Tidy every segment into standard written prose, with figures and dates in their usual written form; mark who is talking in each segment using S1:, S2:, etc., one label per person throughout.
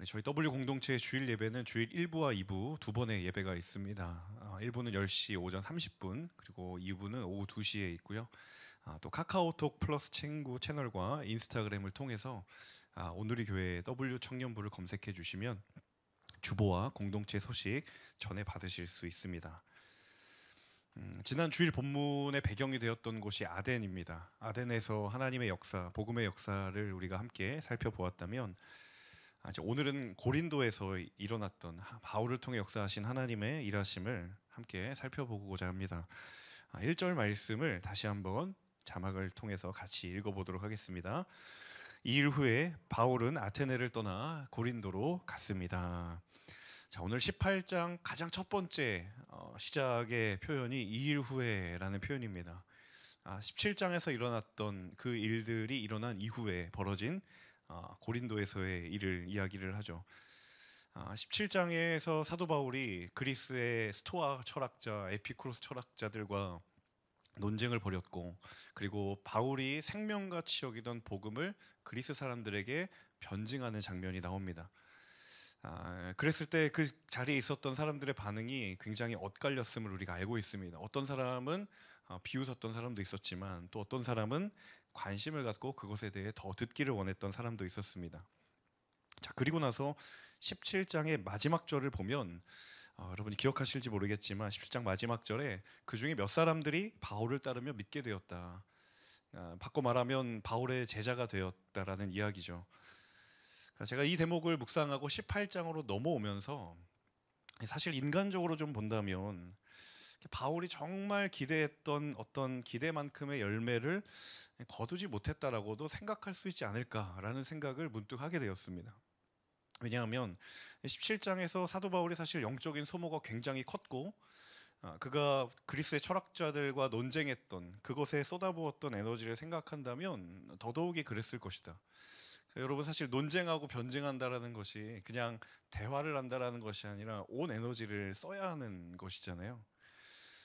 S1: 저희 W 공동체의 주일 예배는 주일 1부와 2부 두 번의 예배가 있습니다. 1부는 10시 오전 30분, 그리고 2부는 오후 2시에 있고요. 또 카카오톡 플러스 친구 채널과 인스타그램을 통해서 오늘의 교회 W 청년부를 검색해 주시면 주보와 공동체 소식 전해 받으실 수 있습니다. 지난 주일 본문의 배경이 되었던 곳이 아덴입니다. 아덴에서 하나님의 역사, 복음의 역사를 우리가 함께 살펴보았다면, 오늘은 고린도에서 일어났던 바울을 통해 역사하신 하나님의 일하심을 함께 살펴보고자 합니다. 1절 말씀을 다시 한번 자막을 통해서 같이 읽어보도록 하겠습니다. 이 일 후에 바울은 아테네를 떠나 고린도로 갔습니다. 자, 오늘 18장 가장 첫 번째 시작의 표현이 이 일 후에라는 표현입니다. 17장에서 일어났던 그 일들이 일어난 이후에 벌어진 고린도에서의 일을 이야기를 하죠. 17장에서 사도 바울이 그리스의 스토아 철학자, 에피쿠로스 철학자들과 논쟁을 벌였고, 그리고 바울이 생명같이 여기던 복음을 그리스 사람들에게 변증하는 장면이 나옵니다. 그랬을 때 그 자리에 있었던 사람들의 반응이 굉장히 엇갈렸음을 우리가 알고 있습니다. 어떤 사람은 비웃었던 사람도 있었지만, 또 어떤 사람은 관심을 갖고 그것에 대해 더 듣기를 원했던 사람도 있었습니다. 자, 그리고 나서 17장의 마지막 절을 보면 여러분이 기억하실지 모르겠지만 17장 마지막 절에 그 중에 몇 사람들이 바울을 따르며 믿게 되었다. 바꿔 말하면 바울의 제자가 되었다라는 이야기죠. 제가 이 대목을 묵상하고 18장으로 넘어오면서 사실 인간적으로 좀 본다면 바울이 정말 기대했던 어떤 기대만큼의 열매를 거두지 못했다라고도 생각할 수 있지 않을까라는 생각을 문득 하게 되었습니다. 왜냐하면 17장에서 사도 바울이 사실 영적인 소모가 굉장히 컸고, 그가 그리스의 철학자들과 논쟁했던 그것에 쏟아부었던 에너지를 생각한다면 더더욱이 그랬을 것이다. 여러분, 사실 논쟁하고 변증한다라는 것이 그냥 대화를 한다라는 것이 아니라 온 에너지를 써야 하는 것이잖아요.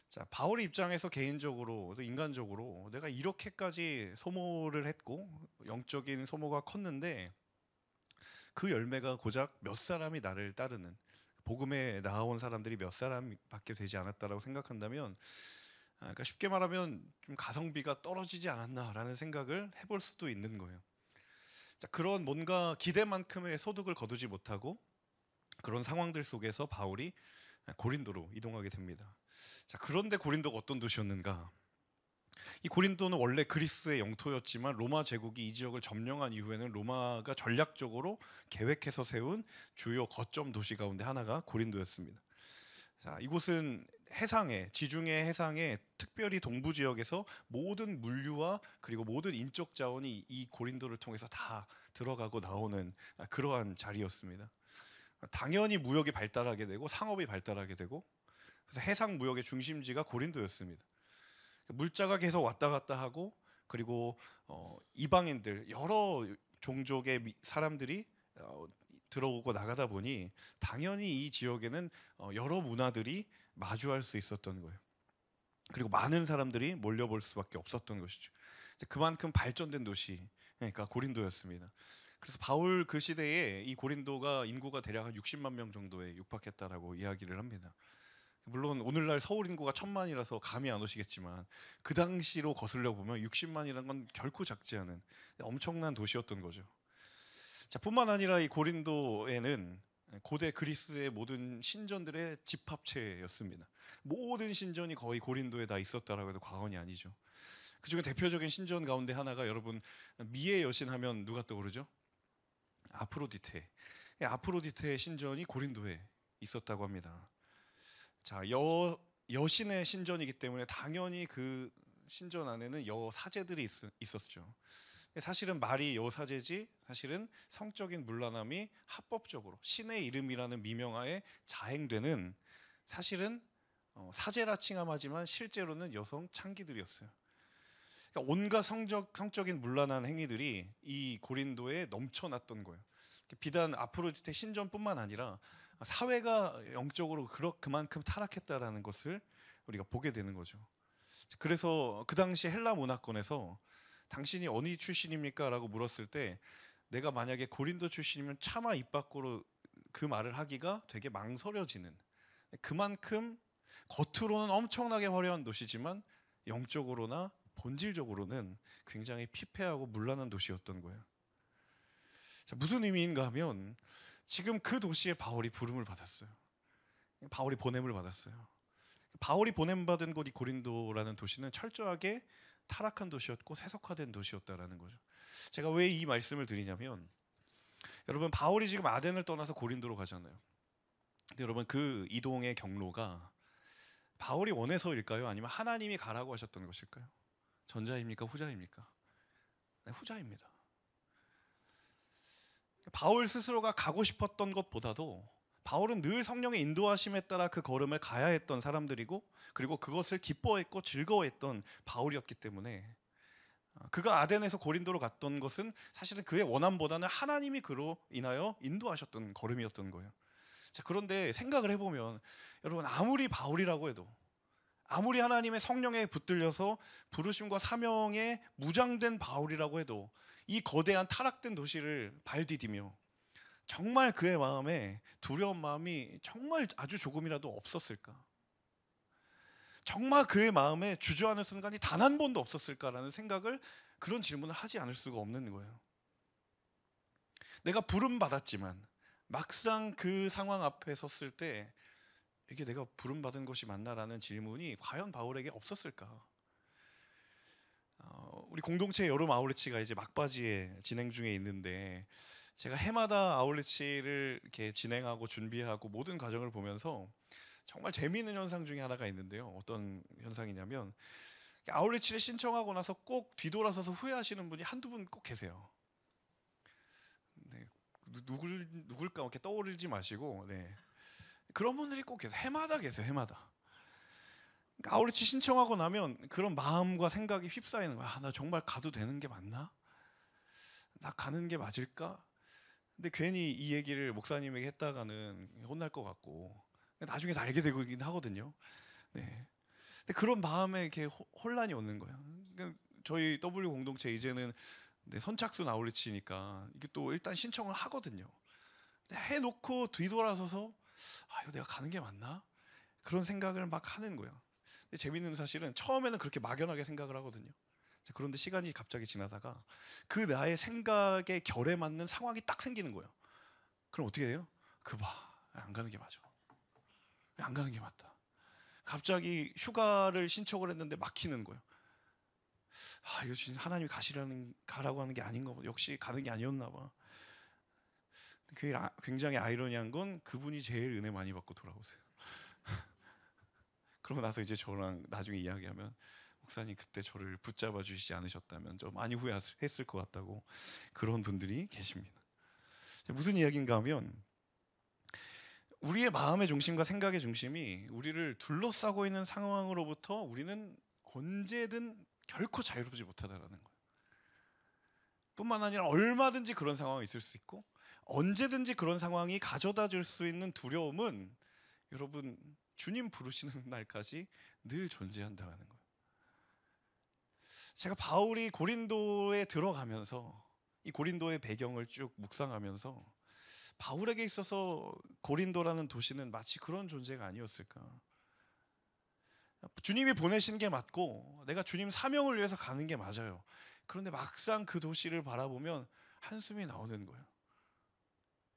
S1: 자, 바울의 입장에서 개인적으로 또 인간적으로 내가 이렇게까지 소모를 했고 영적인 소모가 컸는데 그 열매가 고작 몇 사람이 나를 따르는, 복음에 나아온 사람들이 몇 사람밖에 되지 않았다라고 생각한다면, 그러니까 쉽게 말하면 좀 가성비가 떨어지지 않았나라는 생각을 해볼 수도 있는 거예요. 자, 그런 뭔가 기대만큼의 소득을 거두지 못하고 그런 상황들 속에서 바울이 고린도로 이동하게 됩니다. 자, 그런데 고린도가 어떤 도시였는가? 이 고린도는 원래 그리스의 영토였지만 로마 제국이 이 지역을 점령한 이후에는 로마가 전략적으로 계획해서 세운 주요 거점 도시 가운데 하나가 고린도였습니다. 자, 이곳은 해상에, 지중해 해상에, 특별히 동부 지역에서 모든 물류와 그리고 모든 인적 자원이 이 고린도를 통해서 다 들어가고 나오는 그러한 자리였습니다. 당연히 무역이 발달하게 되고 상업이 발달하게 되고, 그래서 해상 무역의 중심지가 고린도였습니다. 물자가 계속 왔다 갔다 하고, 그리고 이방인들, 여러 종족의 사람들이 들어오고 나가다 보니 당연히 이 지역에는 여러 문화들이 마주할 수 있었던 거예요. 그리고 많은 사람들이 몰려볼 수밖에 없었던 것이죠. 그만큼 발전된 도시, 그러니까 고린도였습니다. 그래서 바울 그 시대에 이 고린도가 인구가 대략 한 60만 명 정도에 육박했다라고 이야기를 합니다. 물론 오늘날 서울 인구가 1000만이라서 감이 안 오시겠지만 그 당시로 거슬려 보면 60만이라는 건 결코 작지 않은 엄청난 도시였던 거죠. 자, 뿐만 아니라 이 고린도에는 고대 그리스의 모든 신전들의 집합체였습니다. 모든 신전이 거의 고린도에 다 있었다라고 해도 과언이 아니죠. 그중에 대표적인 신전 가운데 하나가, 여러분 미의 여신 하면 누가 떠오르죠? 아프로디테. 아프로디테의 신전이 고린도에 있었다고 합니다. 자, 여신의 신전이기 때문에 당연히 그 신전 안에는 여사제들이 있었죠. 사실은 말이 여사제지, 사실은 성적인 문란함이 합법적으로 신의 이름이라는 미명하에 자행되는, 사실은 사제라 칭함하지만 실제로는 여성 창기들이었어요. 그러니까 온갖 성적인 문란한 행위들이 이 고린도에 넘쳐났던 거예요. 비단 아프로디테 신전뿐만 아니라 사회가 영적으로 그만큼 타락했다라는 것을 우리가 보게 되는 거죠. 그래서 그 당시 헬라 문화권에서 당신이 어디 출신입니까? 라고 물었을 때 내가 만약에 고린도 출신이면 차마 입 밖으로 그 말을 하기가 되게 망설여지는, 그만큼 겉으로는 엄청나게 화려한 도시지만 영적으로나 본질적으로는 굉장히 피폐하고 문란한 도시였던 거예요. 자, 무슨 의미인가 하면 지금 그 도시에 바울이 부름을 받았어요. 바울이 보냄을 받았어요. 바울이 보냄받은 곳 이 고린도라는 도시는 철저하게 타락한 도시였고 세속화된 도시였다라는 거죠. 제가 왜 이 말씀을 드리냐면, 여러분 바울이 지금 아덴을 떠나서 고린도로 가잖아요. 근데 여러분 그 이동의 경로가 바울이 원해서일까요? 아니면 하나님이 가라고 하셨던 것일까요? 전자입니까? 후자입니까? 네, 후자입니다. 바울 스스로가 가고 싶었던 것보다도 바울은 늘 성령의 인도하심에 따라 그 걸음을 가야 했던 사람들이고, 그리고 그것을 기뻐했고 즐거워했던 바울이었기 때문에 그가 아덴에서 고린도로 갔던 것은 사실은 그의 원함보다는 하나님이 그로 인하여 인도하셨던 걸음이었던 거예요. 자, 그런데 생각을 해보면 여러분, 아무리 바울이라고 해도, 아무리 하나님의 성령에 붙들려서 부르심과 사명에 무장된 바울이라고 해도 이 거대한 타락된 도시를 발디디며 정말 그의 마음에 두려운 마음이 정말 아주 조금이라도 없었을까? 정말 그의 마음에 주저하는 순간이 단 한 번도 없었을까라는 생각을, 그런 질문을 하지 않을 수가 없는 거예요. 내가 부름 받았지만 막상 그 상황 앞에 섰을 때 이게 내가 부름 받은 것이 맞나라는 질문이 과연 바울에게 없었을까? 우리 공동체 여름 아울리치가 이제 막바지에 진행 중에 있는데, 제가 해마다 아울리치를 이렇게 진행하고 준비하고 모든 과정을 보면서 정말 재미있는 현상 중에 하나가 있는데요. 어떤 현상이냐면, 아울리치를 신청하고 나서 꼭 뒤돌아서서 후회하시는 분이 한두 분 꼭 계세요. 네, 누굴까 이렇게 떠오르지 마시고, 네, 그런 분들이 꼭 계세요. 해마다 계세요. 해마다. 아울리치 신청하고 나면 그런 마음과 생각이 휩싸이는 거야. 나 정말 가도 되는 게 맞나? 나 가는 게 맞을까? 근데 괜히 이 얘기를 목사님에게 했다가는 혼날 것 같고, 나중에 다 알게 되긴 하거든요. 네. 근데 그런 마음에 이렇게 혼란이 오는 거예요. 그러니까 저희 W 공동체 이제는 선착순 아울리치니까 이게 또 일단 신청을 하거든요. 해놓고 뒤돌아서서 이거 내가 가는 게 맞나? 그런 생각을 막 하는 거예요. 근데 재밌는 사실은 처음에는 그렇게 막연하게 생각을 하거든요. 그런데 시간이 갑자기 지나다가 그 나의 생각의 결에 맞는 상황이 딱 생기는 거예요. 그럼 어떻게 돼요? 안 가는 게 맞아. 안 가는 게 맞다. 갑자기 휴가를 신청을 했는데 막히는 거예요. 이거 진짜 하나님이 가라고 하는 게 아닌가 봐. 역시 가는 게 아니었나 봐. 굉장히 아이러니한 건 그분이 제일 은혜 많이 받고 돌아오세요. 그러고 나서 이제 저랑 나중에 이야기하면, 목사님 그때 저를 붙잡아 주시지 않으셨다면 좀 많이 후회했을 것 같다고, 그런 분들이 계십니다. 무슨 이야기인가 하면, 우리의 마음의 중심과 생각의 중심이 우리를 둘러싸고 있는 상황으로부터 우리는 언제든 결코 자유롭지 못하다라는 거예요. 뿐만 아니라 얼마든지 그런 상황이 있을 수 있고, 언제든지 그런 상황이 가져다 줄 수 있는 두려움은 여러분, 주님 부르시는 날까지 늘 존재한다는 거예요. 제가 바울이 고린도에 들어가면서 이 고린도의 배경을 쭉 묵상하면서, 바울에게 있어서 고린도라는 도시는 마치 그런 존재가 아니었을까? 주님이 보내신 게 맞고 내가 주님 사명을 위해서 가는 게 맞아요. 그런데 막상 그 도시를 바라보면 한숨이 나오는 거예요.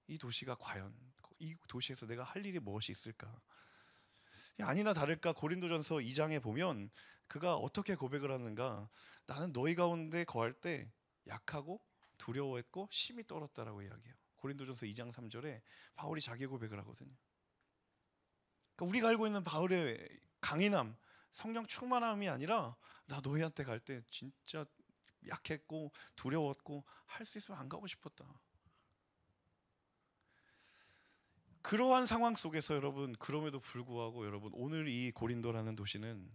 S1: 이 도시가 과연, 이 도시에서 내가 할 일이 무엇이 있을까? 아니나 다를까 고린도전서 2장에 보면 그가 어떻게 고백을 하는가? 나는 너희 가운데 거할 때 약하고 두려워했고 심히 떨었다라고 이야기해요. 고린도전서 2장 3절에 바울이 자기 고백을 하거든요. 그러니까 우리가 알고 있는 바울의 강인함, 성령 충만함이 아니라, 나 너희한테 갈 때 진짜 약했고 두려웠고 할 수 있으면 안 가고 싶었다. 그러한 상황 속에서 여러분, 그럼에도 불구하고 여러분, 오늘 이 고린도라는 도시는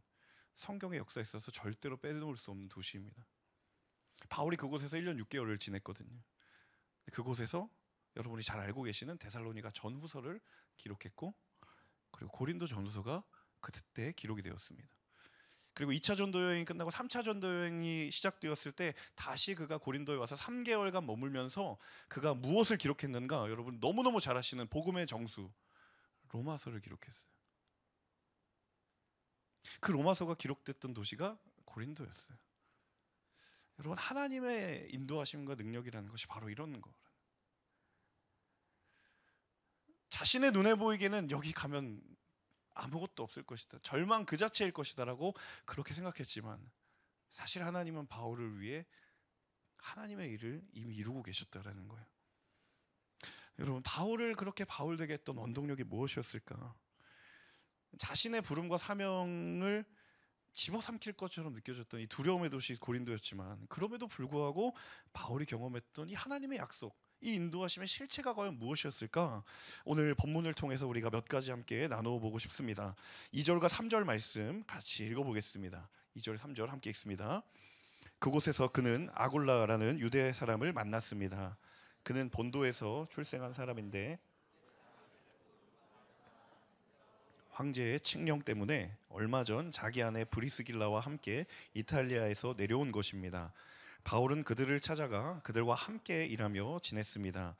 S1: 성경의 역사에 있어서 절대로 빼놓을 수 없는 도시입니다. 바울이 그곳에서 1년 6개월을 지냈거든요. 그곳에서 여러분이 잘 알고 계시는 데살로니가 전후서를 기록했고, 그리고 고린도 전후서가 그때 기록이 되었습니다. 그리고 2차 전도 여행이 끝나고 3차 전도 여행이 시작되었을 때 다시 그가 고린도에 와서 3개월간 머물면서 그가 무엇을 기록했는가? 여러분 너무너무 잘 아시는 복음의 정수 로마서를 기록했어요. 그 로마서가 기록됐던 도시가 고린도였어요. 여러분 하나님의 인도하심과 능력이라는 것이 바로 이런 거. 자신의 눈에 보이기에는 여기 가면 아무것도 없을 것이다, 절망 그 자체일 것이다라고 그렇게 생각했지만 사실 하나님은 바울을 위해 하나님의 일을 이미 이루고 계셨다라는 거예요. 여러분 바울을 그렇게 바울 되게 했던 원동력이 무엇이었을까? 자신의 부름과 사명을 집어삼킬 것처럼 느껴졌던 이 두려움의 도시 고린도였지만 그럼에도 불구하고 바울이 경험했던 이 하나님의 약속, 이 인도하심의 실체가 과연 무엇이었을까? 오늘 본문을 통해서 우리가 몇 가지 함께 나누어 보고 싶습니다. 2절과 3절 말씀 같이 읽어보겠습니다. 2절 3절 함께 읽습니다. 그곳에서 그는 아굴라라는 유대 사람을 만났습니다. 그는 본도에서 출생한 사람인데 황제의 칙령 때문에 얼마 전 자기 아내 브리스길라와 함께 이탈리아에서 내려온 것입니다. 바울은 그들을 찾아가 그들과 함께 일하며 지냈습니다.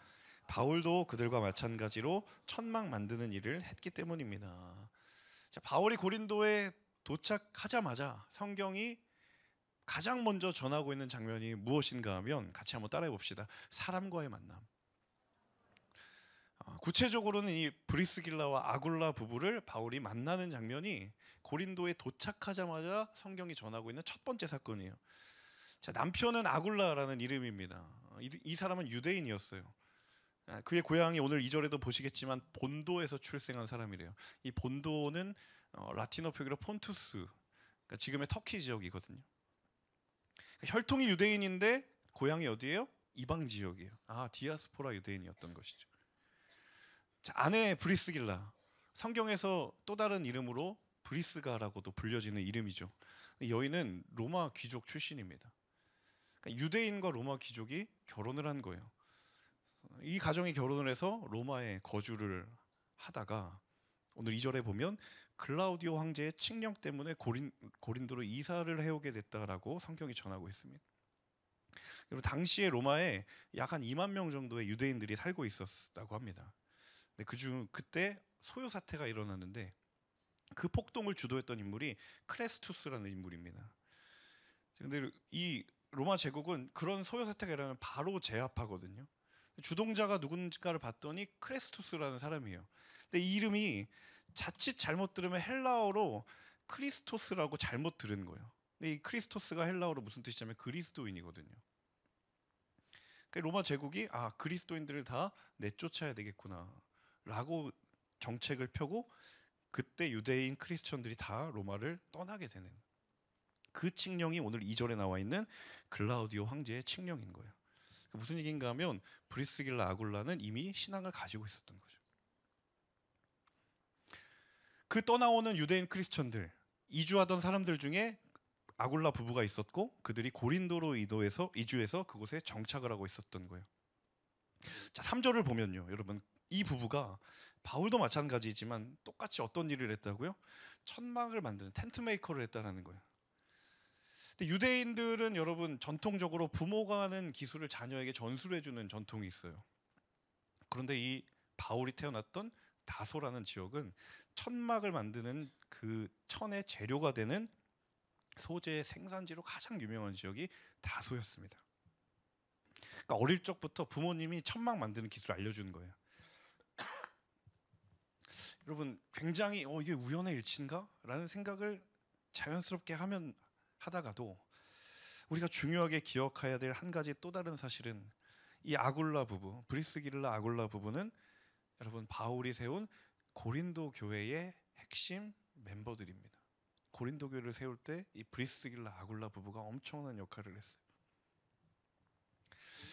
S1: 바울도 그들과 마찬가지로 천막 만드는 일을 했기 때문입니다. 자, 바울이 고린도에 도착하자마자 성경이 가장 먼저 전하고 있는 장면이 무엇인가 하면 같이 한번 따라해 봅시다. 사람과의 만남. 구체적으로는 이 브리스길라와 아굴라 부부를 바울이 만나는 장면이 고린도에 도착하자마자 성경이 전하고 있는 첫 번째 사건이에요. 자, 남편은 아굴라라는 이름입니다. 이 사람은 유대인이었어요. 그의 고향이 오늘 2절에도 보시겠지만 본도에서 출생한 사람이래요. 이 본도는 라틴어 표기로 폰투스, 그러니까 지금의 터키 지역이거든요. 혈통이 유대인인데 고향이 어디예요? 이방 지역이에요. 디아스포라 유대인이었던 것이죠. 자, 아내 브리스길라, 성경에서 또 다른 이름으로 브리스가라고도 불려지는 이름이죠. 여인은 로마 귀족 출신입니다. 그러니까 유대인과 로마 귀족이 결혼을 한 거예요. 이 가정이 결혼을 해서 로마에 거주를 하다가 오늘 2절에 보면 글라우디오 황제의 칙령 때문에 고린도로 이사를 해오게 됐다라고 성경이 전하고 있습니다. 그리고 당시에 로마에 약 한 2만 명 정도의 유대인들이 살고 있었다고 합니다. 그때 소요 사태가 일어났는데 그 폭동을 주도했던 인물이 크레스투스라는 인물입니다. 근데 이 로마 제국은 그런 소요 사태가 일어나면 바로 제압하거든요. 주동자가 누군가를 봤더니 크레스투스라는 사람이에요. 근데 이 이름이 자칫 잘못 들으면 헬라어로 크리스토스라고 잘못 들은 거예요. 근데 이 크리스토스가 헬라어로 무슨 뜻이냐면 그리스도인이거든요. 그러니까 로마 제국이 그리스도인들을 다 내쫓아야 되겠구나 라고 정책을 펴고 그때 유대인 크리스천들이 다 로마를 떠나게 되는 그 칙령이 오늘 2절에 나와 있는 글라우디오 황제의 칙령인 거예요. 무슨 얘기인가 하면 브리스길라 아굴라는 이미 신앙을 가지고 있었던 거죠. 그 떠나오는 유대인 크리스천들, 이주하던 사람들 중에 아굴라 부부가 있었고 그들이 고린도로 이주해서 그곳에 정착을 하고 있었던 거예요. 자, 3절을 보면요, 여러분 이 부부가 바울도 마찬가지지만 똑같이 어떤 일을 했다고요? 천막을 만드는 텐트 메이커를 했다는 거예요. 근데 유대인들은 여러분 전통적으로 부모가 하는 기술을 자녀에게 전수를 해주는 전통이 있어요. 그런데 이 바울이 태어났던 다소라는 지역은 천막을 만드는 그 천의 재료가 되는 소재의 생산지로 가장 유명한 지역이 다소였습니다. 그러니까 어릴 적부터 부모님이 천막 만드는 기술을 알려주는 거예요. 여러분 굉장히 이게 우연의 일치인가? 라는 생각을 자연스럽게 하다가도 우리가 중요하게 기억해야 될 한 가지 또 다른 사실은 이 아굴라 부부, 브리스길라 아굴라 부부는 여러분 바울이 세운 고린도 교회의 핵심 멤버들입니다. 고린도 교회를 세울 때 이 브리스길라 아굴라 부부가 엄청난 역할을 했어요.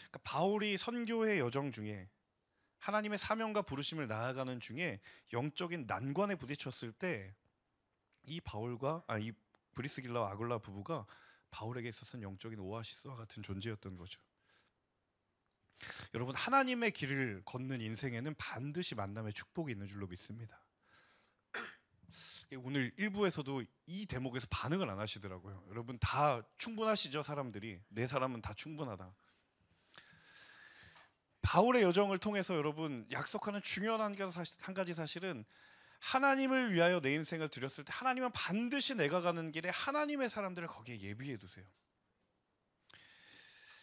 S1: 그러니까 바울이 선교의 여정 중에 하나님의 사명과 부르심을 나아가는 중에 영적인 난관에 부딪혔을 때 이 브리스길라와 아굴라 부부가 바울에게 있어서는 영적인 오아시스와 같은 존재였던 거죠. 여러분 하나님의 길을 걷는 인생에는 반드시 만남의 축복이 있는 줄로 믿습니다. 오늘 일부에서도 이 대목에서 반응을 안 하시더라고요. 여러분 다 충분하시죠? 사람들이 내 사람은 다 충분하다. 바울의 여정을 통해서 여러분 약속하는 중요한 한 가지 사실은 하나님을 위하여 내 인생을 드렸을 때 하나님은 반드시 내가 가는 길에 하나님의 사람들을 거기에 예비해 두세요.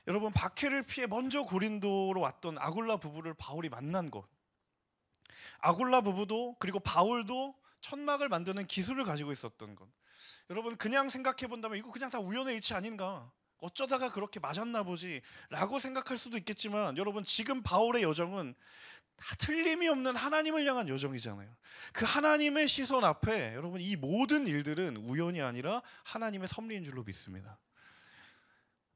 S1: 여러분 박해를 피해 먼저 고린도로 왔던 아굴라 부부를 바울이 만난 것, 아굴라 부부도 그리고 바울도 천막을 만드는 기술을 가지고 있었던 것, 여러분 그냥 생각해 본다면 이거 그냥 다 우연의 일치 아닌가, 어쩌다가 그렇게 맞았나 보지 라고 생각할 수도 있겠지만, 여러분 지금 바울의 여정은 다 틀림이 없는 하나님을 향한 여정이잖아요. 그 하나님의 시선 앞에 여러분 이 모든 일들은 우연이 아니라 하나님의 섭리인 줄로 믿습니다.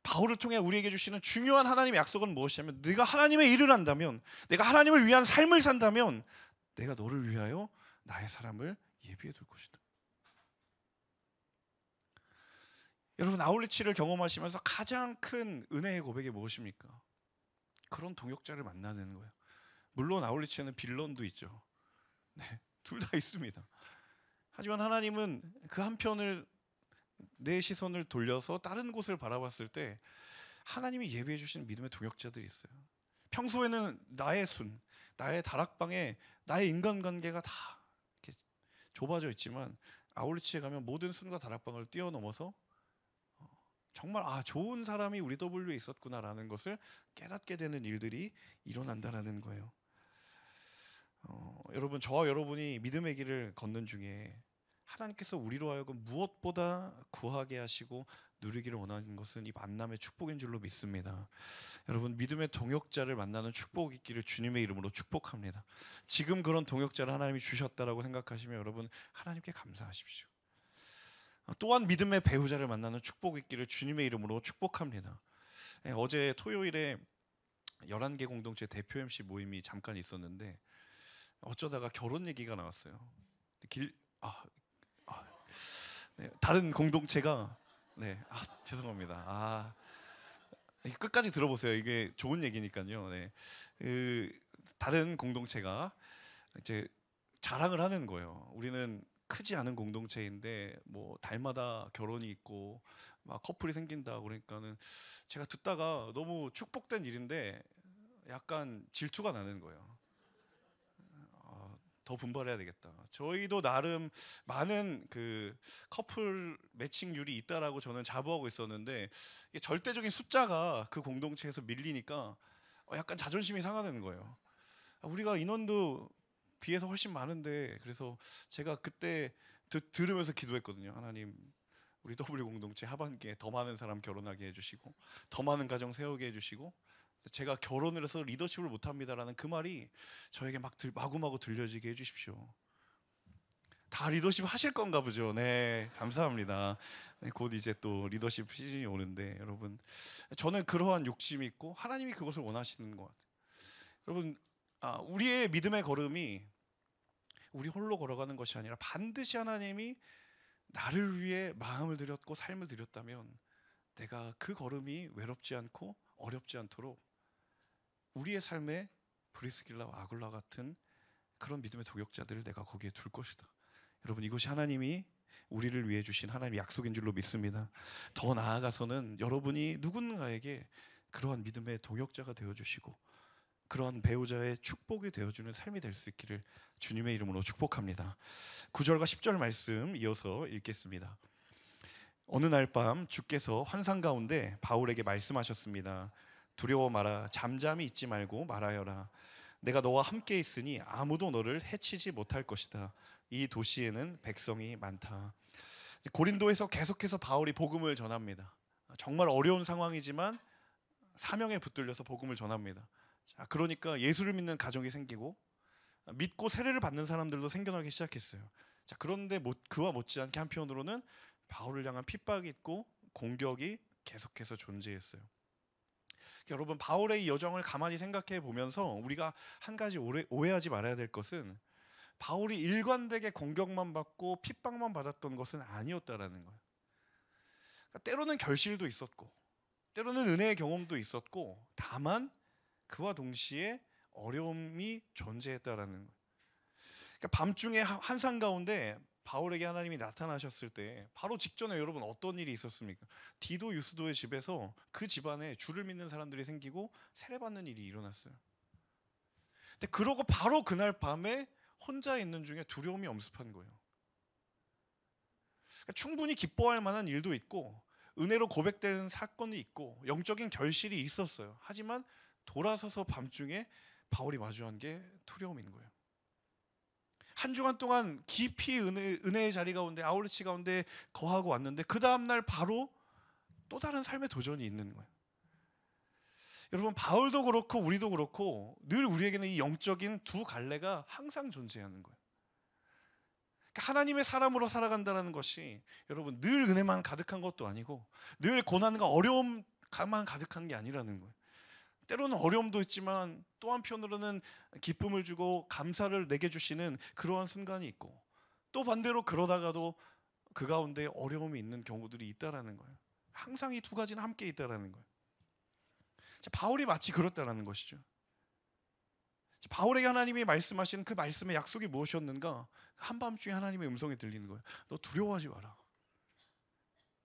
S1: 바울을 통해 우리에게 주시는 중요한 하나님의 약속은 무엇이냐면, 네가 하나님의 일을 한다면, 내가 하나님을 위한 삶을 산다면 내가 너를 위하여 나의 사람을 예비해 둘 것이다. 여러분 아울리치를 경험하시면서 가장 큰 은혜의 고백이 무엇입니까? 그런 동역자를 만나는 거예요. 물론 아울리치에는 빌런도 있죠. 네, 둘 다 있습니다. 하지만 하나님은 그 한편을, 내 시선을 돌려서 다른 곳을 바라봤을 때 하나님이 예비해 주시는 믿음의 동역자들이 있어요. 평소에는 나의 순, 나의 다락방에 나의 인간관계가 다 이렇게 좁아져 있지만 아울리치에 가면 모든 순과 다락방을 뛰어넘어서 정말 좋은 사람이 우리 W에 있었구나라는 것을 깨닫게 되는 일들이 일어난다라는 거예요. 여러분 저와 여러분이 믿음의 길을 걷는 중에 하나님께서 우리로 하여금 무엇보다 구하게 하시고 누리기를 원하는 것은 이 만남의 축복인 줄로 믿습니다. 여러분 믿음의 동역자를 만나는 축복이 있기를 주님의 이름으로 축복합니다. 지금 그런 동역자를 하나님이 주셨다라고 생각하시면 여러분 하나님께 감사하십시오. 또한 믿음의 배우자를 만나는 축복이 있기를 주님의 이름으로 축복합니다. 어제 토요일에 11개 공동체 대표 MC 모임이 잠깐 있었는데 어쩌다가 결혼 얘기가 나왔어요. 네, 다른 공동체가 죄송합니다. 끝까지 들어보세요. 이게 좋은 얘기니까요. 네, 다른 공동체가 이제 자랑을 하는 거예요. 우리는 크지 않은 공동체인데 뭐 달마다 결혼이 있고 막 커플이 생긴다. 그러니까는 제가 듣다가 너무 축복된 일인데 약간 질투가 나는 거예요. 더 분발해야 되겠다. 저희도 나름 많은 그 커플 매칭률이 있다라고 저는 자부하고 있었는데 이게 절대적인 숫자가 그 공동체에서 밀리니까 약간 자존심이 상하는 거예요. 우리가 인원도 비해서 훨씬 많은데, 그래서 제가 그때 들으면서 기도했거든요. 하나님, 우리 W 공동체 하반기에 더 많은 사람 결혼하게 해주시고 더 많은 가정 세우게 해주시고, 제가 결혼을 해서 리더십을 못합니다라는 그 말이 저에게 마구마구 들려지게 해주십시오. 다 리더십 하실 건가 보죠. 네, 감사합니다. 네, 곧 이제 또 리더십 시즌이 오는데 여러분 저는 그러한 욕심이 있고 하나님이 그것을 원하시는 것 같아요. 여러분 우리의 믿음의 걸음이 우리 홀로 걸어가는 것이 아니라 반드시 하나님이 나를 위해 마음을 들였고 삶을 들였다면 내가 그 걸음이 외롭지 않고 어렵지 않도록 우리의 삶에 브리스길라와 아굴라 같은 그런 믿음의 동역자들을 내가 거기에 둘 것이다. 여러분 이것이 하나님이 우리를 위해 주신 하나님의 약속인 줄로 믿습니다. 더 나아가서는 여러분이 누군가에게 그러한 믿음의 동역자가 되어주시고 그러한 배우자의 축복이 되어주는 삶이 될 수 있기를 주님의 이름으로 축복합니다. 9절과 10절 말씀 이어서 읽겠습니다. 어느 날 밤 주께서 환상 가운데 바울에게 말씀하셨습니다. 두려워 마라. 잠잠히 있지 말고 말하여라. 내가 너와 함께 있으니 아무도 너를 해치지 못할 것이다. 이 도시에는 백성이 많다. 고린도에서 계속해서 바울이 복음을 전합니다. 정말 어려운 상황이지만 사명에 붙들려서 복음을 전합니다. 자, 그러니까 예수를 믿는 가정이 생기고 믿고 세례를 받는 사람들도 생겨나기 시작했어요. 자, 그런데 그와 못지않게 한편으로는 바울을 향한 핍박이 있고 공격이 계속해서 존재했어요. 여러분 바울의 이 여정을 가만히 생각해 보면서 우리가 한 가지 오해하지 말아야 될 것은 바울이 일관되게 공격만 받고 핍박만 받았던 것은 아니었다라는 거예요. 그러니까 때로는 결실도 있었고 때로는 은혜의 경험도 있었고 다만 그와 동시에 어려움이 존재했다라는 거예요. 그러니까 밤중에 환상 가운데 바울에게 하나님이 나타나셨을 때 바로 직전에 여러분 어떤 일이 있었습니까? 디도 유스도의 집에서 그 집안에 주를 믿는 사람들이 생기고 세례받는 일이 일어났어요. 근데 그러고 바로 그날 밤에 혼자 있는 중에 두려움이 엄습한 거예요. 그러니까 충분히 기뻐할 만한 일도 있고 은혜로 고백되는 사건이 있고 영적인 결실이 있었어요. 하지만 돌아서서 밤중에 바울이 마주한 게 두려움인 거예요. 한 주간 동안 깊이 은혜의 자리 가운데 아우르치 가운데 거하고 왔는데 그 다음날 바로 또 다른 삶의 도전이 있는 거예요. 여러분, 바울도 그렇고 우리도 그렇고 늘 우리에게는 이 영적인 두 갈래가 항상 존재하는 거예요. 그러니까 하나님의 사람으로 살아간다는 것이 여러분 늘 은혜만 가득한 것도 아니고 늘 고난과 어려움만 가득한 게 아니라는 거예요. 때로는 어려움도 있지만 또 한편으로는 기쁨을 주고 감사를 내게 주시는 그러한 순간이 있고 또 반대로 그러다가도 그 가운데 어려움이 있는 경우들이 있다라는 거예요. 항상 이 두 가지는 함께 있다라는 거예요. 바울이 마치 그렇다라는 것이죠. 바울에게 하나님이 말씀하신 그 말씀의 약속이 무엇이었는가? 한밤중에 하나님의 음성이 들리는 거예요. 너 두려워하지 마라.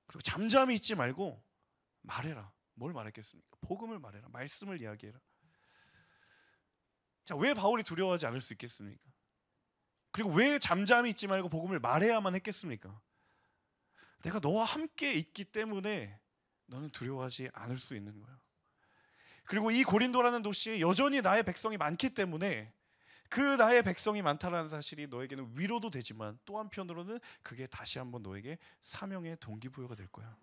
S1: 그리고 잠잠히 있지 말고 말해라. 뭘 말했겠습니까? 복음을 말해라. 말씀을 이야기해라. 자, 왜 바울이 두려워하지 않을 수 있겠습니까? 그리고 왜 잠잠히 있지 말고 복음을 말해야만 했겠습니까? 내가 너와 함께 있기 때문에 너는 두려워하지 않을 수 있는 거예요. 그리고 이 고린도라는 도시에 여전히 나의 백성이 많기 때문에 그 나의 백성이 많다는 사실이 너에게는 위로도 되지만 또 한편으로는 그게 다시 한번 너에게 사명의 동기부여가 될 거야.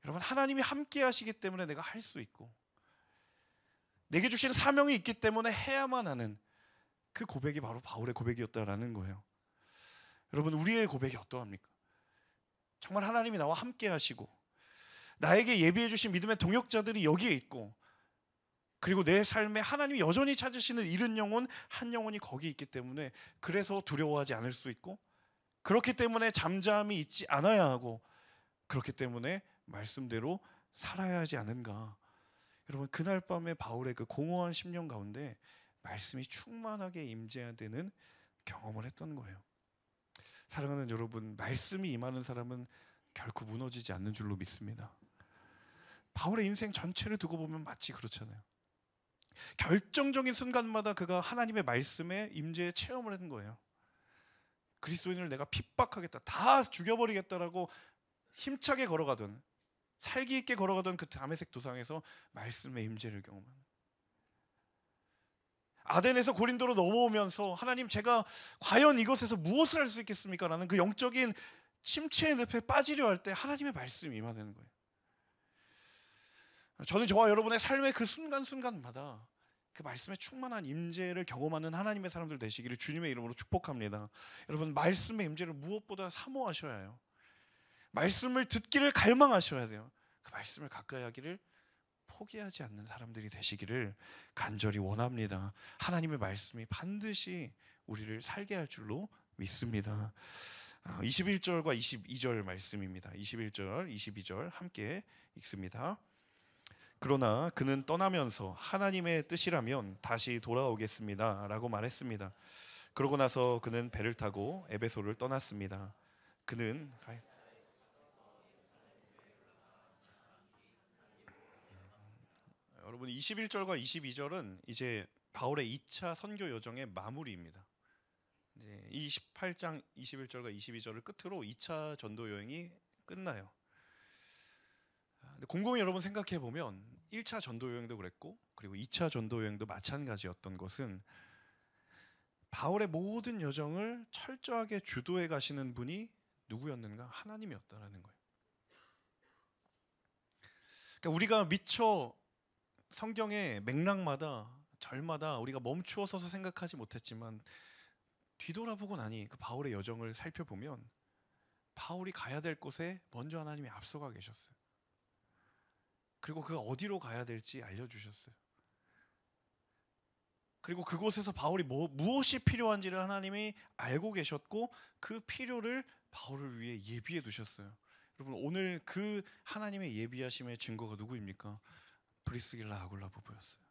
S1: 여러분, 하나님이 함께 하시기 때문에 내가 할 수 있고 내게 주신 사명이 있기 때문에 해야만 하는 그 고백이 바로 바울의 고백이었다라는 거예요. 여러분, 우리의 고백이 어떠합니까? 정말 하나님이 나와 함께 하시고 나에게 예비해 주신 믿음의 동역자들이 여기에 있고 그리고 내 삶에 하나님이 여전히 찾으시는 잃은 영혼 한 영혼이 거기 있기 때문에 그래서 두려워하지 않을 수 있고 그렇기 때문에 잠잠히 있지 않아야 하고 그렇기 때문에 말씀대로 살아야 하지 않은가. 여러분, 그날 밤에 바울의 그 공허한 심령 가운데 말씀이 충만하게 임재해야 되는 경험을 했던 거예요. 사랑하는 여러분, 말씀이 임하는 사람은 결코 무너지지 않는 줄로 믿습니다. 바울의 인생 전체를 두고 보면 마치 그렇잖아요. 결정적인 순간마다 그가 하나님의 말씀에 임재의 체험을 한 거예요. 그리스도인을 내가 핍박하겠다, 다 죽여버리겠다라고 힘차게 걸어가던, 살기 있게 걸어가던 그 다메섹 도상에서 말씀의 임재를 경험하는. 아덴에서 고린도로 넘어오면서 하나님, 제가 과연 이것에서 무엇을 할 수 있겠습니까? 라는 그 영적인 침체의 늪에 빠지려 할 때 하나님의 말씀이 임하는 거예요. 저는 저와 여러분의 삶의 그 순간순간마다 그 말씀의 충만한 임재를 경험하는 하나님의 사람들 되시기를 주님의 이름으로 축복합니다. 여러분, 말씀의 임재를 무엇보다 사모하셔야 해요. 말씀을 듣기를 갈망하셔야 돼요. 그 말씀을 가까이 하기를 포기하지 않는 사람들이 되시기를 간절히 원합니다. 하나님의 말씀이 반드시 우리를 살게 할 줄로 믿습니다. 21절과 22절 말씀입니다. 21절, 22절 함께 읽습니다. 그러나 그는 떠나면서 하나님의 뜻이라면 다시 돌아오겠습니다 라고 말했습니다. 그러고 나서 그는 배를 타고 에베소를 떠났습니다. 그는 여러분, 21절과 22절은 이제 바울의 2차 선교 여정의 마무리입니다. 이제 28장 21절과 22절을 끝으로 2차 전도 여행이 끝나요. 근데 곰곰이 여러분 생각해 보면 1차 전도 여행도 그랬고 그리고 2차 전도 여행도 마찬가지였던 것은 바울의 모든 여정을 철저하게 주도해 가시는 분이 누구였는가? 하나님이었다라는 거예요. 그러니까 우리가 미처 성경의 맥락마다 절마다 우리가 멈추어 서서 생각하지 못했지만 뒤돌아보고 나니 그 바울의 여정을 살펴보면 바울이 가야 될 곳에 먼저 하나님이 앞서가 계셨어요. 그리고 그가 어디로 가야 될지 알려주셨어요. 그리고 그곳에서 바울이 무엇이 필요한지를 하나님이 알고 계셨고 그 필요를 바울을 위해 예비해 두셨어요. 여러분, 오늘 그 하나님의 예비하심의 증거가 누구입니까? 브리스길라 아굴라 부부였어요.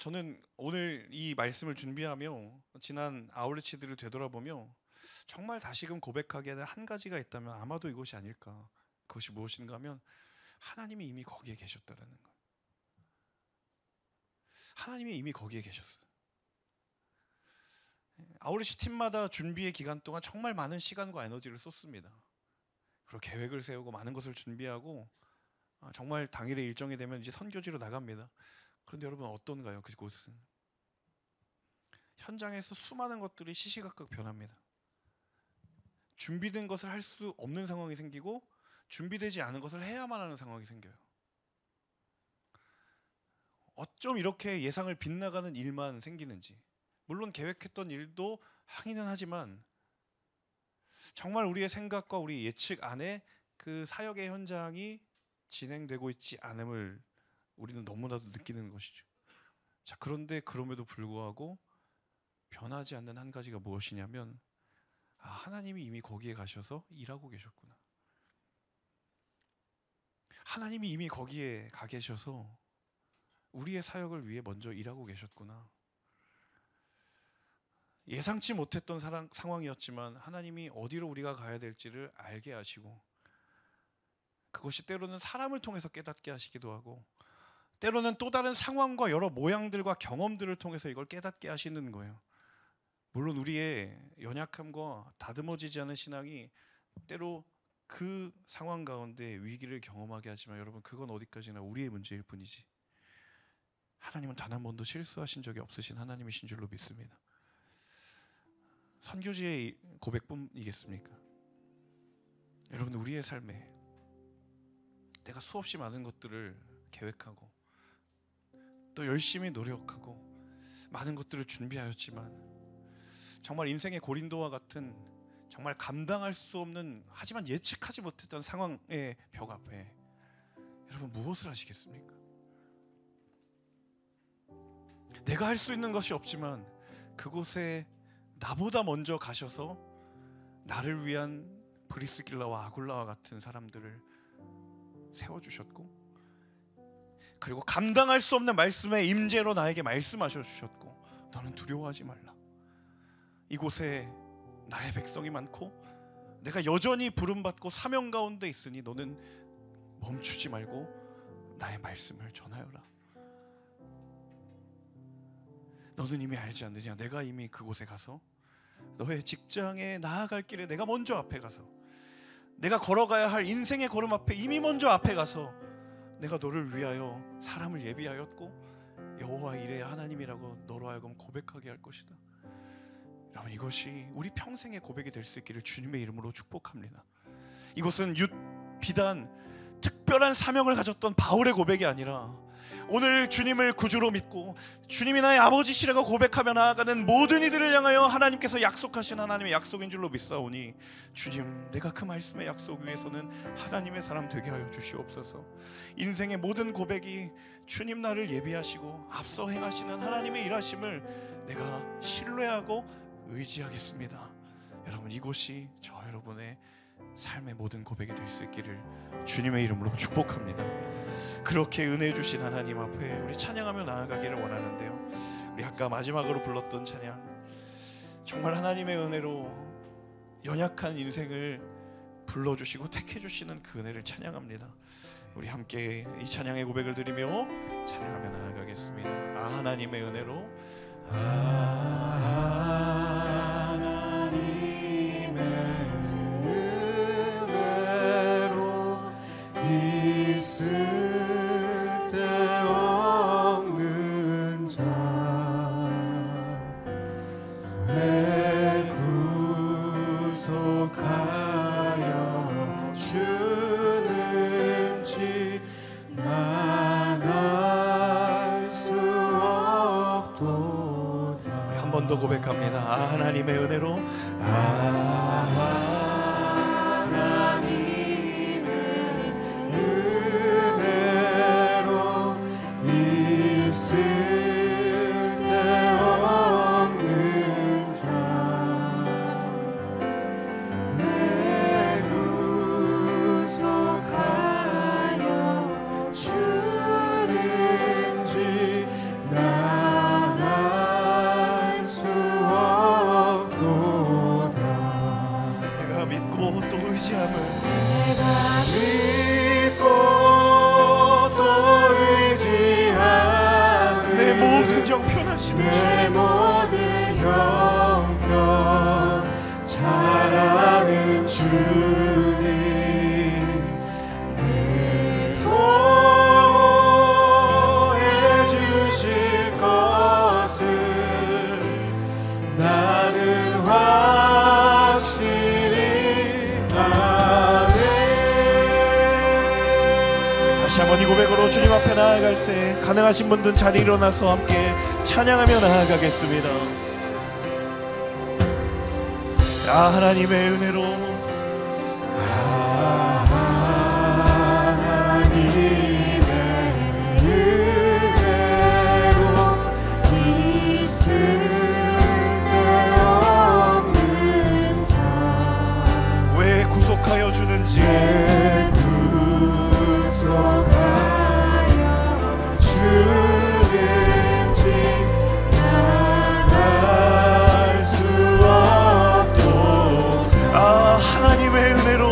S1: 저는 오늘 이 말씀을 준비하며 지난 아울리치들을 되돌아보며 정말 다시금 고백하게 된 한 가지가 있다면 아마도 이것이 아닐까. 그것이 무엇인가 하면 하나님이 이미 거기에 계셨다라는 거예요. 하나님이 이미 거기에 계셨어요. 아울리치 팀마다 준비의 기간 동안 정말 많은 시간과 에너지를 쏟습니다. 그리고 계획을 세우고 많은 것을 준비하고 정말 당일의 일정이 되면 이제 선교지로 나갑니다. 그런데 여러분 어떤가요? 그곳은 현장에서 수많은 것들이 시시각각 변합니다. 준비된 것을 할 수 없는 상황이 생기고 준비되지 않은 것을 해야만 하는 상황이 생겨요. 어쩜 이렇게 예상을 빗나가는 일만 생기는지. 물론 계획했던 일도 하기는 하지만 정말 우리의 생각과 우리 예측 안에 그 사역의 현장이 진행되고 있지 않음을 우리는 너무나도 느끼는 것이죠. 자, 그런데 그럼에도 불구하고 변하지 않는 한 가지가 무엇이냐면 하나님이 이미 거기에 가셔서 일하고 계셨구나. 하나님이 이미 거기에 가 계셔서 우리의 사역을 위해 먼저 일하고 계셨구나. 예상치 못했던 상황이었지만 하나님이 어디로 우리가 가야 될지를 알게 하시고, 그것이 때로는 사람을 통해서 깨닫게 하시기도 하고, 때로는 또 다른 상황과 여러 모양들과 경험들을 통해서 이걸 깨닫게 하시는 거예요. 물론 우리의 연약함과 다듬어지지 않은 신앙이 때로 그 상황 가운데 위기를 경험하게 하지만 여러분, 그건 어디까지나 우리의 문제일 뿐이지 하나님은 단 한 번도 실수하신 적이 없으신 하나님이신 줄로 믿습니다. 선교지의 고백뿐이겠습니까? 여러분, 우리의 삶에 내가 수없이 많은 것들을 계획하고 또 열심히 노력하고 많은 것들을 준비하였지만 정말 인생의 고린도와 같은 정말 감당할 수 없는, 하지만 예측하지 못했던 상황의 벽 앞에 여러분 무엇을 하시겠습니까? 내가 할 수 있는 것이 없지만 그곳에 나보다 먼저 가셔서 나를 위한 브리스길라와 아굴라와 같은 사람들을 세워주셨고, 그리고 감당할 수 없는 말씀의 임재로 나에게 말씀하셔 주셨고, 너는 두려워하지 말라. 이곳에 나의 백성이 많고 내가 여전히 부름받고 사명 가운데 있으니 너는 멈추지 말고 나의 말씀을 전하여라. 너는 이미 알지 않느냐? 내가 이미 그곳에 가서 너의 직장에 나아갈 길에 내가 먼저 앞에 가서, 내가 걸어가야 할 인생의 걸음 앞에 이미 먼저 앞에 가서 내가 너를 위하여 사람을 예비하였고 여호와 이레의 하나님이라고 너로 하여금 고백하게 할 것이다. 여러분, 이것이 우리 평생의 고백이 될 수 있기를 주님의 이름으로 축복합니다. 이것은 비단 특별한 사명을 가졌던 바울의 고백이 아니라 오늘 주님을 구주로 믿고 주님이 나의 아버지시라고 고백하며 나아가는 모든 이들을 향하여 하나님께서 약속하신 하나님의 약속인 줄로 믿사오니, 주님, 내가 그 말씀의 약속 위에서는 하나님의 사람 되게 하여 주시옵소서. 인생의 모든 고백이 주님 나를 예비하시고 앞서 행하시는 하나님의 일하심을 내가 신뢰하고 의지하겠습니다. 여러분, 이곳이 저 여러분의 삶의 모든 고백이 될 수 있기를 주님의 이름으로 축복합니다. 그렇게 은혜 주신 하나님 앞에 우리 찬양하며 나아가기를 원하는데요, 우리 아까 마지막으로 불렀던 찬양, 정말 하나님의 은혜로 연약한 인생을 불러주시고 택해주시는 그 은혜를 찬양합니다. 우리 함께 이 찬양의 고백을 드리며 찬양하며 나아가겠습니다. 하나님의 은혜로,
S2: 있을 데 없는 자 왜 구속하여 주는지 난 알 수 없도다.
S1: 한 번 더 고백합니다. 하나님의 은혜로,
S2: 나
S1: 모든 형편하시는
S2: 내 모든 형편 잘하는 주님, 늘 도해 주실 것을 나는 확실히 아네.
S3: 다시 한번 이 고백으로 주님 앞에 나아갈 때 가능하신 분들은 자리 일어나서 함께 찬양하며 나아가겠습니다. 하나님의 은혜로,
S2: 하나님의 은혜로 있을 데 없는 자,
S3: 왜 구속하여 주는지,
S2: 구속하여 주는지 난 알 수 없도록.
S3: 하나님의 은혜로,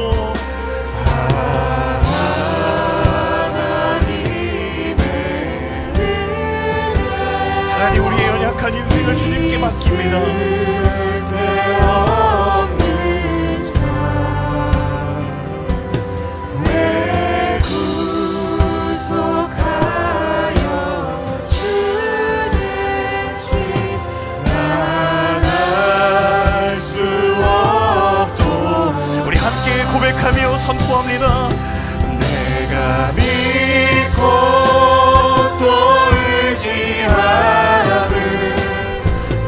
S3: 하나님 우리의 연약한 인생을 주님께 맡깁니다. 고백하며 선포합니다.
S2: 내가 믿고 또 의지하는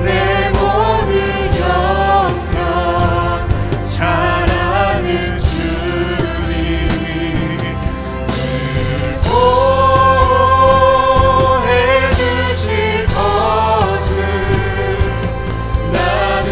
S2: 내 모든 형편 잘하는 주님, 늘 보호해 주실 것을 나는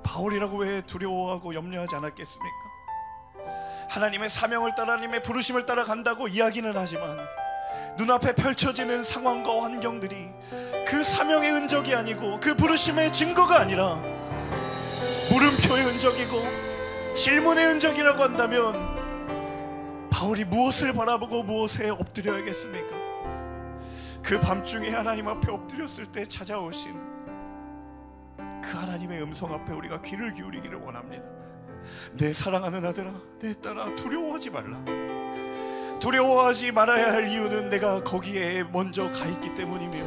S3: 바울이라고 왜 두려워하고 염려하지 않았겠습니까? 하나님의 사명을 따라 하나님의 부르심을 따라 간다고 이야기는 하지만 눈앞에 펼쳐지는 상황과 환경들이 그 사명의 흔적이 아니고 그 부르심의 증거가 아니라 물음표의 흔적이고 질문의 흔적이라고 한다면 바울이 무엇을 바라보고 무엇에 엎드려야겠습니까? 그 밤중에 하나님 앞에 엎드렸을 때 찾아오신 그 하나님의 음성 앞에 우리가 귀를 기울이기를 원합니다. 내 사랑하는 아들아, 내 딸아, 두려워하지 말라. 두려워하지 말아야 할 이유는 내가 거기에 먼저 가 있기 때문이며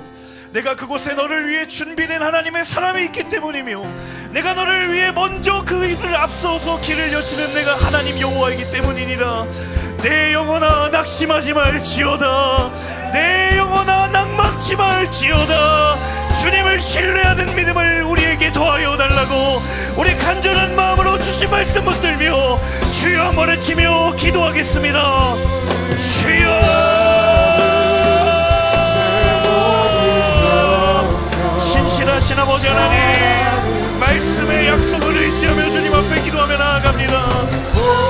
S3: 내가 그곳에 너를 위해 준비된 하나님의 사람이 있기 때문이며 내가 너를 위해 먼저 그 일을 앞서서 길을 여시는 내가 하나님 여호와이기 때문이니라. 내 영혼아 낙심하지 말지어다. 내 영혼아 낭망치 말지어다. 주님을 신뢰하는 믿음을 우리에게 더하여 달라고 우리 간절한 마음으로 주신 말씀 붙들며 주여 한번 외치며 기도하겠습니다. 주여, 신실하신 아버지 하나님, 말씀의 약속을 의지하며 주님 앞에 기도하며 나아갑니다.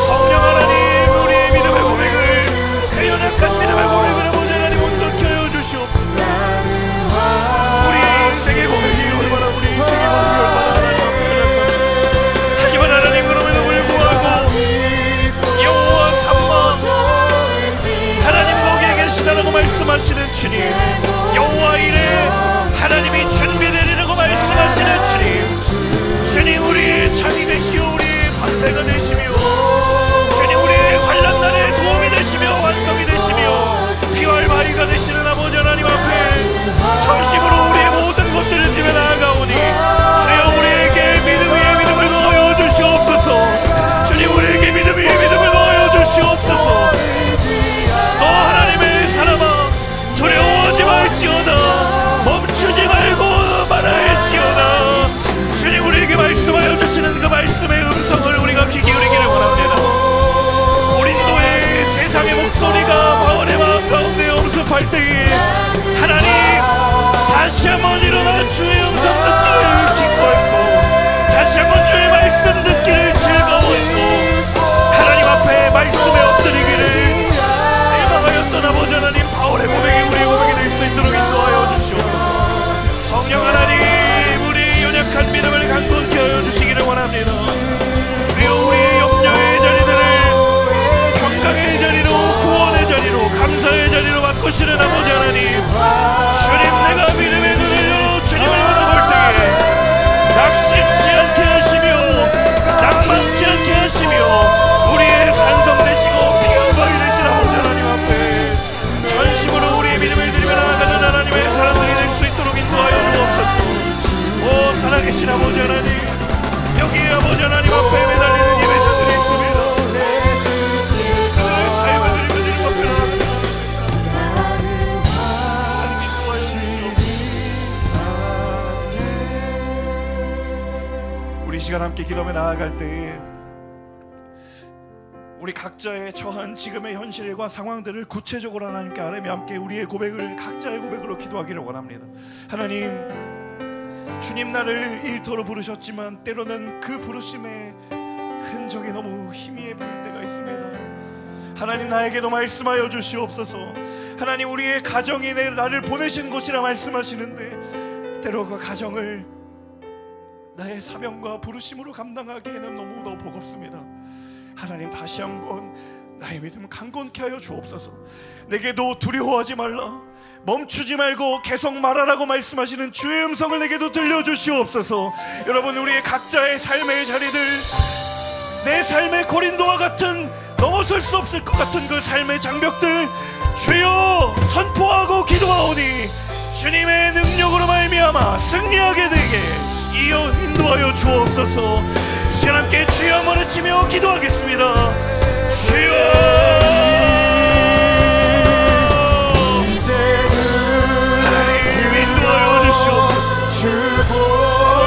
S3: 성령 하나님, 우리의 믿음의 고백을, 그 연약한 믿음의 고백을 아버지 하나님 온전케 하여 주시옵소서. 우리의 인생의 고백이 얼마나, 우리 인생의 고백이 얼마나 하나님 앞에 연약합니다. 하지만 하나님, 그럼에도 불구하고 여호와 삼마 하나님 거기에 계시다라고 말씀하시는 주님, 여호와 이레 하나님이 준비되리라고 말씀하시는 주님, 주님 우리의 창이 되시오, 우리의 방패가 되시며 주님 우리의 환난날에 도움이 되시며 완성이 되시며 피할 바위가 되시는 아버지 하나님 앞에 전심으로 우리의 모든 것들을 드려 나아가오니 주여 우리에게 믿음 위에 믿음을 넣어 주시옵소서. 주님 우리에게 믿음 위에 믿음을 넣어 주시옵소서. 너 하나님의 사람아 두려워하지 말지어다. 멈추지 말고 말할지어다. 주님 우리에게 말씀하여 주시는 그 말씀의 음성을 우리가 귀 기울이기를 원합니다. 고린도의 세상의 목소리가 바울의 마음 가운데 엄습할 때에 하나님 다시 한번 일어나 주의 음성 듣기를 기뻐했고 다시 한번 주의 말씀 듣기를 즐거워했고 하나님 앞에 말씀에 엎드리기를 일망하였던 아버지 하나님, 바울의 고백이 우리의 고백이 될 수 있도록 인도하여 주시옵소서. 성령 하나님, 우리의 연약한 믿음을 강건케 하여 주시기를 원합니다. 주여 우리의 염려의 자리들을 평강의 자리로, 구원의 자리로, 감사의 자리로 바꾸시는 아버지 하나님, 주님 내가 믿음의 눈을 열어 주님을 바라볼 때에 낙심치 않게 하시며 낭망치 않게 하시며 우리의 산성 되시고 피한바위 되신 아버지 하나님 앞에 전심으로 우리의 믿음을 드리며 나아가는 하나님의 사람들이 될 수 있도록 인도하여 주옵소서. 오 살아계신 아버지 하나님, 여기에 아버지 하나님 앞에 매달리는 예배자들이 있습니다. 그들의 삶을 드리며 주님 앞에 나아갑니다. 하나님 인도하여 주시옵소서. 우리 시간 함께 기도하며 나아갈 때에 우리 각자의 처한 지금의 현실과 상황들을 구체적으로 하나님께 아뢰며 함께 우리의 고백을 각자의 고백으로 기도하기를 원합니다. 하나님, 주님 나를 일터로 부르셨지만 때로는 그 부르심의 흔적이 너무 희미해 보일 때가 있습니다. 하나님 나에게도 말씀하여 주시옵소서. 하나님 우리의 가정이 나를 보내신 곳이라 말씀하시는데 때로 그 가정을 나의 사명과 부르심으로 감당하기에는 너무도 버겁습니다. 하나님 다시 한번 나의 믿음을 강건케 하여 주옵소서. 내게도 두려워하지 말라, 멈추지 말고 계속 말하라고 말씀하시는 주의 음성을 내게도 들려주시옵소서. 여러분 우리의 각자의 삶의 자리들, 내 삶의 고린도와 같은 넘어설 수 없을 것 같은 그 삶의 장벽들 주여 선포하고 기도하오니 주님의 능력으로 말미암아 승리하게 되게 인도하여 주옵소서. 시간 함께 주여 한번 외치며 기도하겠습니다. 주여 하나님 인도하여 주시옵소서.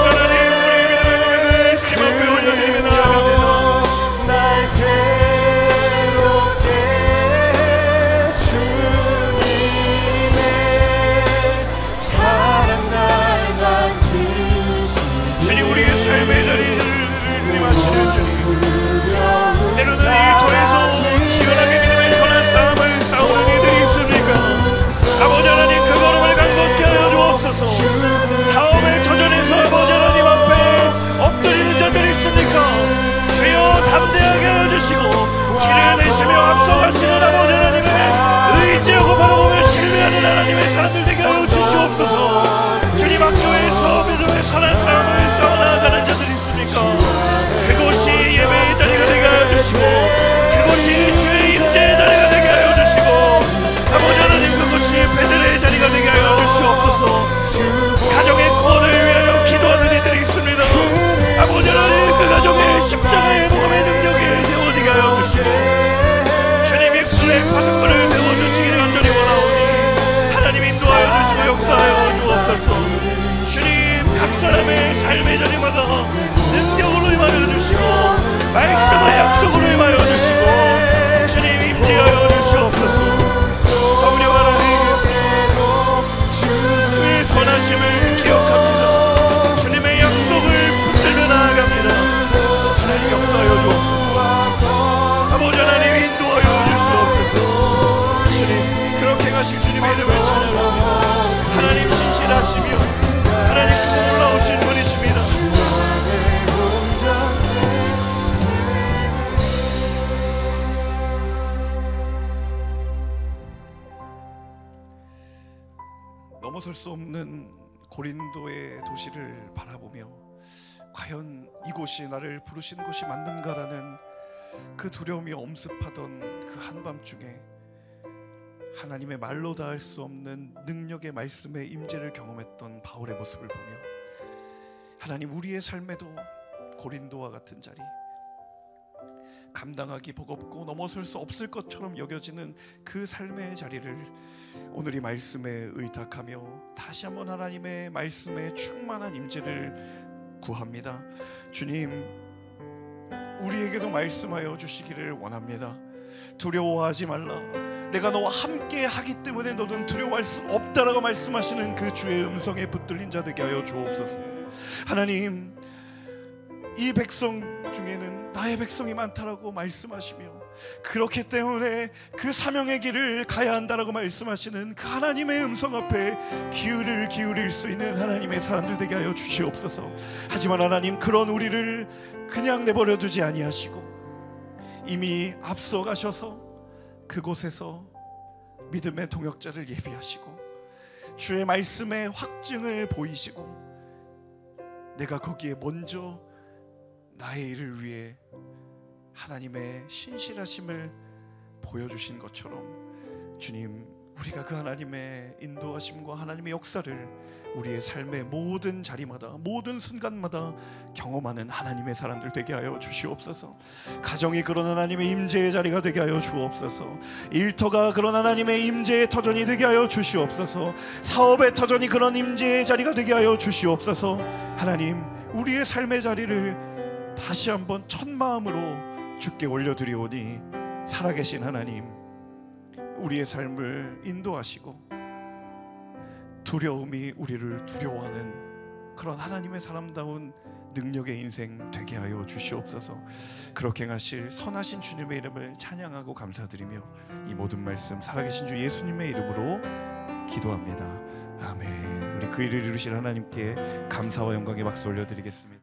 S3: 하나님 우리의 믿음의 고백을 주님 앞에 올려드리며 나아갑니다.
S2: 날 새롭게 주님의 사랑 날 만지시네.
S3: 주님 우리의 삶의 자리를 주님 하시는 주님, 넘어설 수 없는 고린도의 도시를 바라보며 과연 이곳이 나를 부르신 곳이 맞는가라는 그 두려움이 엄습하던 그 한밤중에 하나님의 말로 닿을 수 없는 능력의 말씀의 임재를 경험했던 바울의 모습을 보며 하나님, 우리의 삶에도 고린도와 같은 자리, 감당하기 버겁고 넘어설 수 없을 것처럼 여겨지는 그 삶의 자리를 오늘 이 말씀에 의탁하며 다시 한번 하나님의 말씀에 충만한 임재를 구합니다. 주님, 우리에게도 말씀하여 주시기를 원합니다. 두려워하지 말라. 내가 너와 함께 하기 때문에 너는 두려워할 수 없다라고 말씀하시는 그 주의 음성에 붙들린 자 되게 하여 주옵소서. 하나님, 이 백성 중에는 나의 백성이 많다라고 말씀하시며 그렇기 때문에 그 사명의 길을 가야 한다라고 말씀하시는 그 하나님의 음성 앞에 귀를 기울일 수 있는 하나님의 사람들 되게 하여 주시옵소서. 하지만 하나님, 그런 우리를 그냥 내버려 두지 아니하시고 이미 앞서가셔서 그곳에서 믿음의 동역자를 예비하시고 주의 말씀의 확증을 보이시고 내가 거기에 먼저 나의 일을 위해 하나님의 신실하심을 보여주신 것처럼 주님, 우리가 그 하나님의 인도하심과 하나님의 역사를 우리의 삶의 모든 자리마다 모든 순간마다 경험하는 하나님의 사람들 되게 하여 주시옵소서. 가정이 그런 하나님의 임재의 자리가 되게 하여 주옵소서. 일터가 그런 하나님의 임재의 터전이 되게 하여 주시옵소서. 사업의 터전이 그런 임재의 자리가 되게 하여 주시옵소서. 하나님, 우리의 삶의 자리를 다시 한번 첫 마음으로 주께 올려드리오니 살아계신 하나님, 우리의 삶을 인도하시고 두려움이 우리를 두려워하는 그런 하나님의 사람다운 능력의 인생 되게 하여 주시옵소서. 그렇게 행하실 선하신 주님의 이름을 찬양하고 감사드리며 이 모든 말씀 살아계신 주 예수님의 이름으로 기도합니다. 아멘. 우리 그 일을 이루실 하나님께 감사와 영광의 박수 올려드리겠습니다.